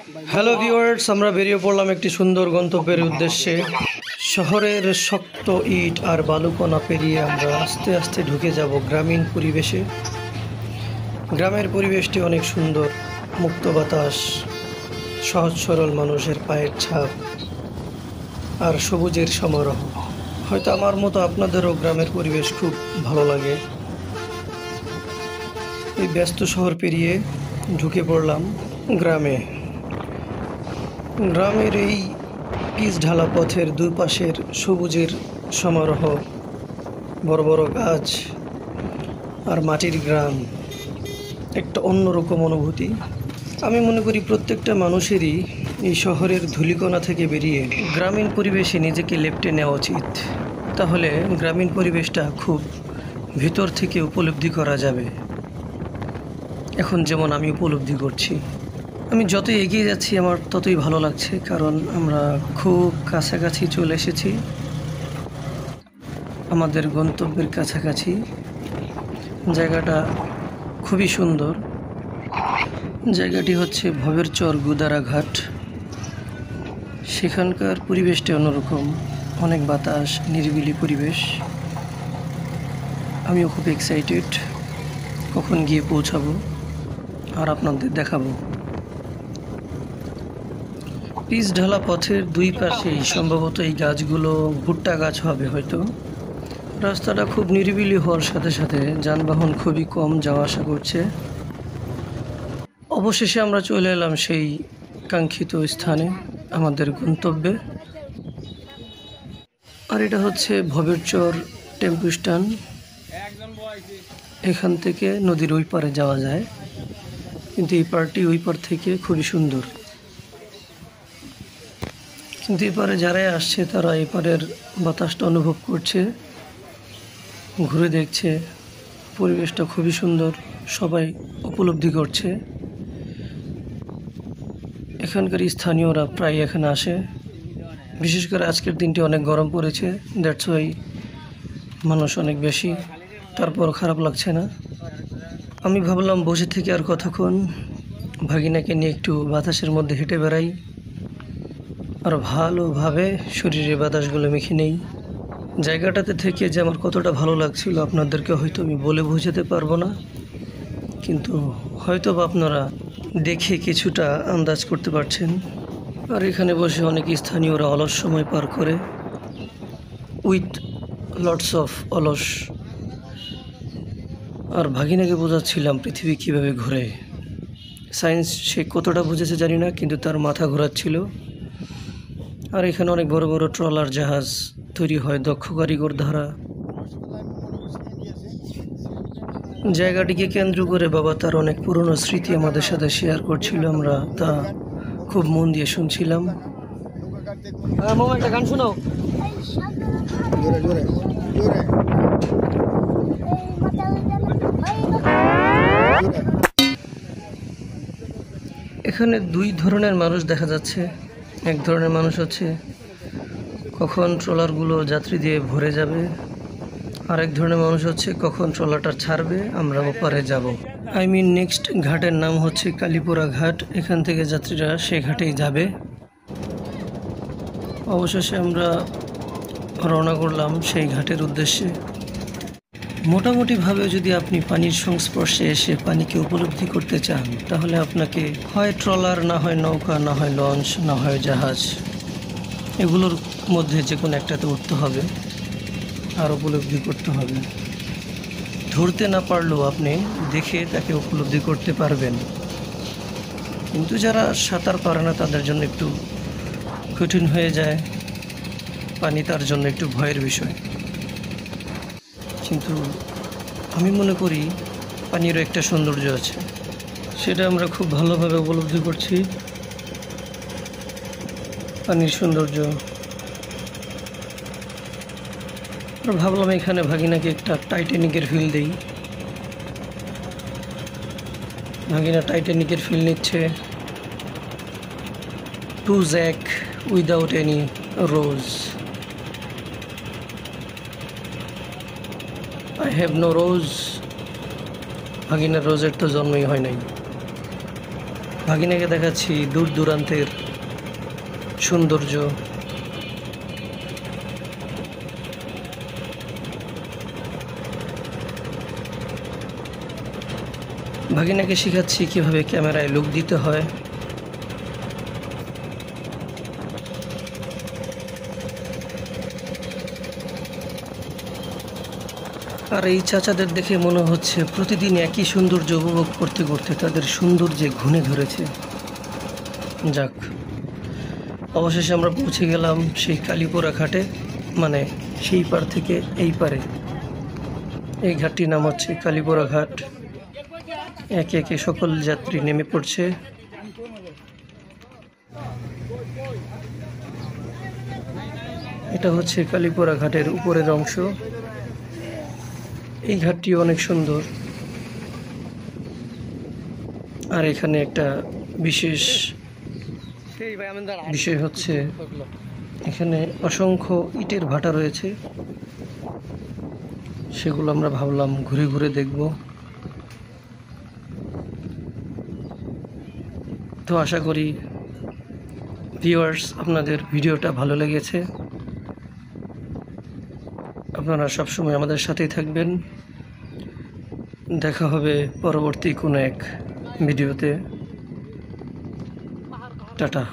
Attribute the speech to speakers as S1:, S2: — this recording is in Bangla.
S1: হ্যালো ভিউয়ার্স, আমরা বেরিয়ে পড়লাম একটি সুন্দর গন্তব্যের উদ্দেশ্যে। শহরের শক্ত ইট আর বালুকণা পেরিয়ে আমরা আস্তে আস্তে ঢুকে যাব গ্রামীণ পরিবেশে। গ্রামের পরিবেশটি অনেক সুন্দর, মুক্ত বাতাস, সহজ সরল মানুষের পায়ের ছাপ আর সবুজের সমারোহ। হয়তো আমার মতো আপনাদেরও গ্রামের পরিবেশ খুব ভালো লাগে। এই ব্যস্ত শহর পেরিয়ে ঢুকে পড়লাম গ্রামে। গ্রামের এই পিচ ঢালা পথের দুই পাশের সবুজের সমারোহ, বড় বড় গাছ আর মাটির গ্রাম একটা অন্যরকম অনুভূতি। আমি মনে করি প্রত্যেকটা মানুষেরই এই শহরের ধূলিকণা থেকে বেরিয়ে গ্রামীণ পরিবেশে নিজেকে লেপ্টে নেওয়া উচিত। তাহলে গ্রামীণ পরিবেশটা খুব ভিতর থেকে উপলব্ধি করা যাবে, এখন যেমন আমি উপলব্ধি করছি। আমি যতই এগিয়ে যাচ্ছি আমার ততই ভালো লাগছে, কারণ আমরা খুব কাছাকাছি চলে এসেছি, আমাদের গন্তব্যের কাছাকাছি। জায়গাটা খুবই সুন্দর। জায়গাটি হচ্ছে ভবেরচর গুদারা ঘাট। সেখানকার পরিবেশটা অন্যরকম, অনেক বাতাস, নিরিবিলি পরিবেশ। আমিও খুব এক্সাইটেড কখন গিয়ে পৌঁছাবো আর আপনাদের দেখাবো। পিচ ঢালা পথের দুই পাশেই সম্ভবত এই গাছগুলো ভুট্টা গাছ হবে হয়তো। রাস্তাটা খুব নিরিবিলি হওয়ার সাথে সাথে যানবাহন খুবই কম যাওয়া আসা করছে। অবশেষে আমরা চলে এলাম সেই কাঙ্ক্ষিত স্থানে, আমাদের গন্তব্যে। আর এটা হচ্ছে ভবেরচর টেম্পু স্ট্যান্ড। এখান থেকে নদীর ওই পারে যাওয়া যায়, কিন্তু এই পারটি ওই পার থেকে খুবই সুন্দর। কিন্তু এপারে যারাই আসছে তারা এপারের বাতাসটা অনুভব করছে, ঘুরে দেখছে, পরিবেশটা খুবই সুন্দর, সবাই উপলব্ধি করছে। এখানকার স্থানীয়রা প্রায় এখানে আসে, বিশেষ করে আজকের দিনটি অনেক গরম পড়েছে, দ্যাটস ওয়াই মানুষ অনেক বেশি। তারপর খারাপ লাগছে না। আমি ভাবলাম বসে থেকে আর কতক্ষণ, ভাগিনাকে নিয়ে একটু বাতাসের মধ্যে হেঁটে বেড়াই আর ভালোভাবে শরীরে বাতাসগুলো মেখে নেই। জায়গাটাতে থেকে যে আমার কতটা ভালো লাগছিল আপনাদেরকে হয়তো আমি বলে বোঝাতে পারবো না, কিন্তু হয়তো বা আপনারা দেখে কিছুটা আন্দাজ করতে পারছেন। আর এখানে বসে অনেক স্থানীয়রা অলস সময় পার করে, উইথ লটস অফ অলস। আর ভাগিনাকে বোঝাচ্ছিলাম পৃথিবী কীভাবে ঘোরে। সায়েন্স সে কতটা বুঝেছে জানি না, কিন্তু তার মাথা ঘোরাচ্ছিল। আর এখানে অনেক বড় বড় ট্রলার জাহাজ তৈরি হয় দক্ষ কারিগর দ্বারা। জায়গাটিকে কেন্দ্র করে বাবা তার অনেক পুরনো স্মৃতি আমাদের সাথে শেয়ার করছিল, আমরা তা খুব মন দিয়ে শুনছিলাম। একটা গান শোনাও। এখানে দুই ধরনের মানুষ দেখা যাচ্ছে। এক ধরনের মানুষ হচ্ছে কখন ট্রলারগুলো যাত্রী দিয়ে ভরে যাবে, আরেক ধরনের মানুষ হচ্ছে কখন ট্রলারটা ছাড়বে আমরা ওপারে যাব। নেক্সট ঘাটের নাম হচ্ছে কালীপুরা ঘাট। এখান থেকে যাত্রীরা সে ঘাটেই যাবে। অবশেষে আমরা রওনা করলাম সেই ঘাটের উদ্দেশ্যে। মোটামুটিভাবে যদি আপনি পানির সংস্পর্শে এসে পানিকে উপলব্ধি করতে চান, তাহলে আপনাকে হয় ট্রলার, না হয় নৌকা, না হয় লঞ্চ, না হয় জাহাজ, এগুলোর মধ্যে যে কোনো একটাতে উঠতে হবে আর উপলব্ধি করতে হবে। ধরতে না পারলেও আপনি দেখে তাকে উপলব্ধি করতে পারবেন। কিন্তু যারা সাঁতার পারে না তাদের জন্য একটু কঠিন হয়ে যায়, পানি তার জন্য একটু ভয়ের বিষয়। কিন্তু আমি মনে করি পানিরও একটা সৌন্দর্য আছে, সেটা আমরা খুব ভালোভাবে উপলব্ধি করছি। পানির সৌন্দর্য। ভাবলাম এখানে ভাগিনাকে একটা টাইটানিকের ফিল দেই। ভাগিনা টাইটানিকের ফিল নিচ্ছে। To Jack without any Rose. I have no Rose. ভাগিনার রোজের তো জন্মই হয় নাই। ভাগিনাকে দেখাচ্ছি দূর দূরান্তের সৌন্দর্য। ভাগিনাকে শেখাচ্ছি কিভাবে ক্যামেরায় লুক দিতে হয়। আর এই চাচাদের দেখে মনে হচ্ছে প্রতিদিন একই সৌন্দর্য উপভোগ করতে করতে তাদের সৌন্দর্যে ঘুণে ধরেছে। যাক, অবশেষে আমরা পৌঁছে গেলাম সেই কালীপোড়া ঘাটে, মানে সেই পার থেকে এই পারে। এই ঘাটটির নাম হচ্ছে কালীপোড়া ঘাট। একে একে সকল যাত্রী নেমে পড়ছে। এটা হচ্ছে কালীপোড়া ঘাটের উপরের অংশ। এই ঘাটটি অনেক সুন্দর। আর এখানে একটা বিশেষ বিষয় হচ্ছে এখানে অসংখ্য ইটের ভাটা রয়েছে, সেগুলো আমরা ভাবলাম ঘুরে ঘুরে দেখব। তো আশা করি ভিউয়ার্স আপনাদের ভিডিওটা ভালো লেগেছে। আপনারা সবসময় আমাদের সাথেই থাকবেন। দেখা হবে পরবর্তী কোনো এক ভিডিওতে। টাটা।